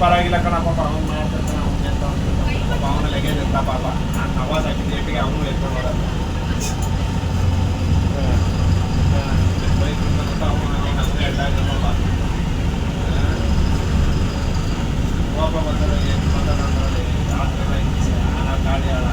ಪರವಾಗಿಲ್ಲ ಕಣ ಪಾಪ ಅವ್ನು ಮಾಡ್ತಿರ್ತಾನೆ ಅವ್ನು ಎತ್ತ ಪಾಪ ಅವನ ಲಗೇಜ್ ಇರ್ತ ಪಾಪ ಅವಾಜ್ ಹಾಕಿದ್ದು ಎಟ್ಟಿಗೆ ಅವನು ಎತ್ಕೊಂಡು ಹೋಗೋದು ಬೈಕ್ ಅವನೇ ಅಡ್ಡ ಪಾಪ ಪಾಪ ಬರ್ತಾರೆ ಏನು ಮಾತಾಡೋದ್ರಲ್ಲಿ ರಾತ್ರಿ ಹಿಂಸೆ ಆಳ ಗಾಳಿ ಆಳ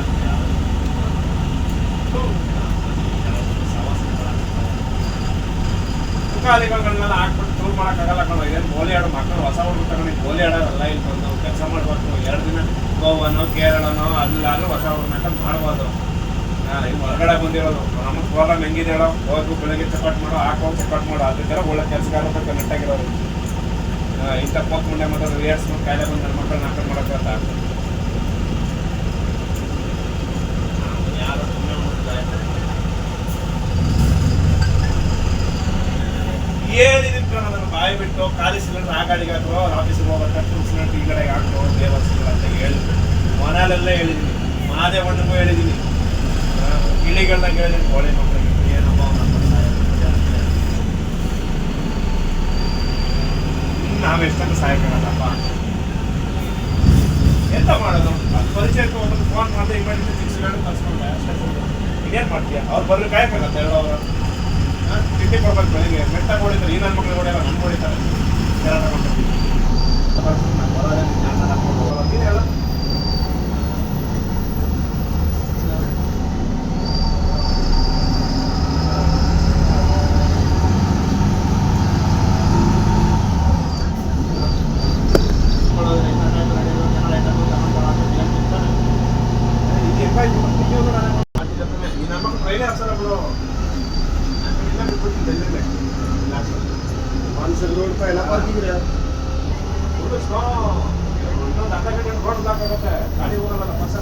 ಮುಖಾಲಿಗಳನ್ನೆಲ್ಲ ಹಾಕ್ಬಿಟ್ಟು ಟೂರ್ ಮಾಡೋಕ್ಕಾಗಲ್ಲ ಕಣ ಇದೇನು ಗೋಲಿ ಆಡೋ ಮಕ್ಕಳು ಹೊಸ ಹುಡುಗ ತಗೊಂಡು ಗೋಲಿ ಆಡೋದಲ್ಲ ಇಲ್ಲಿ ಬಂದು ಕೆಲಸ ಮಾಡ್ಬೇಕು 2 ದಿನ ಗೋವಾನೋ ಕೇರಳನೋ ಅಲ್ಲಾದ್ರೂ ಹೊಸ ಹುಡುಗ ಮಾಡ್ಬೋದು ಇನ್ನು ಹೊರಗಡೆ ಬಂದಿರೋದು ನಮ್ಮ ಪ್ರೋಗ್ರಾಮ್ ಹೆಂಗಿದೆ ಹೇಳೋ ಹೋಗು ಬೆಳಗ್ಗೆ ಚಪಾಟ್ ಮಾಡೋ ಹಾಕೋ ಚಪಾಟ್ ಮಾಡೋ ಅದಕ್ಕೆಲ್ಲ ಒಳ್ಳೆ ಕೆಲಸಗಾರ ನೆಟ್ಟಾಗಿರೋರು ಇಂಥ ಪೋಕ್ ಮುಂಡೆ ಮತ್ತು ಏರ್ಸ್ಕೊಂಡು ಕಾಯಿಲೆ ಬಂದು ನನ್ನ ಮಕ್ಕಳನ್ನ ನಾಕಲ್ ಮಾಡೋಕ್ಕೆ ಅಂತ ಯಾರು ಹೇಳಿದ್ದೀನಿ ಕಣ ಅದನ್ನು ಬಾಯಿ ಬಿಟ್ಟು ಖಾಲಿ ಸಿಲಿಂಡರ್ ಆ ಗಾಡಿಗೆ ಹಾಕೋ ಅವ್ರ ಆಫೀಸಿಗೆ ಹೋಗೋ ಕಟ್ಟು ಸಿಲಿಂಡರ್ ಈ ಕಡೆಗೆ ಹಾಕೋ ದೇವರ ಸಿಲಿಂಡರ್ ಅಂತ ಹೇಳಿದ್ರು ಮನೆಯಲ್ಲೆಲ್ಲ ಹೇಳಿದ್ದೀನಿ ಮಾದೇವಣ್ಣಗೂ ಹೇಳಿದ್ದೀನಿ ಗಿಳಿಗಳನ್ನ ಹೇಳಿದ್ದೀನಿ ಕೋಳಿ ಮಕ್ಕಳಿಗೆ ಏನಪ್ಪ ನಾವೆಷ್ಟಂತ ಸಹಾಯಕಲ್ಲಪ್ಪ ಎಂತ ಮಾಡೋದು ಅದು ಪರಿಚಯಕ್ಕೆ ಹೋಗೋದು ಫೋನ್ ಮಾಡಿದೆ ಇಮಿಡಿಯೇಟ್ಲಿ ಫಿಕ್ಸ್ಗಳು ಕಳ್ಸ್ಕೊಂಡೆ ಅಷ್ಟೇ ಇನ್ನೇನು ಮಾಡ್ತೀಯ ಅವ್ರು ಬರ್ರಿ ಕಾಯಬೇಕಾಗತ್ತೆ 2 ಅವರು ತಿಂಡಿ ಕೊಡ್ಬೇಕು ಬೆಳಿಗ್ಗೆ ಮೆಟ್ಟಾಗಿ ಹೊಡಿತಾರೆ ಈ ನನ್ನ ಮಕ್ಳು ಹೊಡೆಯಲ್ಲ ನಮ್ಗೆ ಹೊಡಿತಾರೆ ಕೆರ ತಗೊಂಡು ಹೇಳ ಇನ್ನೊಂದು ಅರ್ಧ ಗಂಟೆ ರೋಡ್ ಸಾಕಾಗುತ್ತೆ ಗಾಡಿ ಹೋಗಲ್ಲ ಬಸ್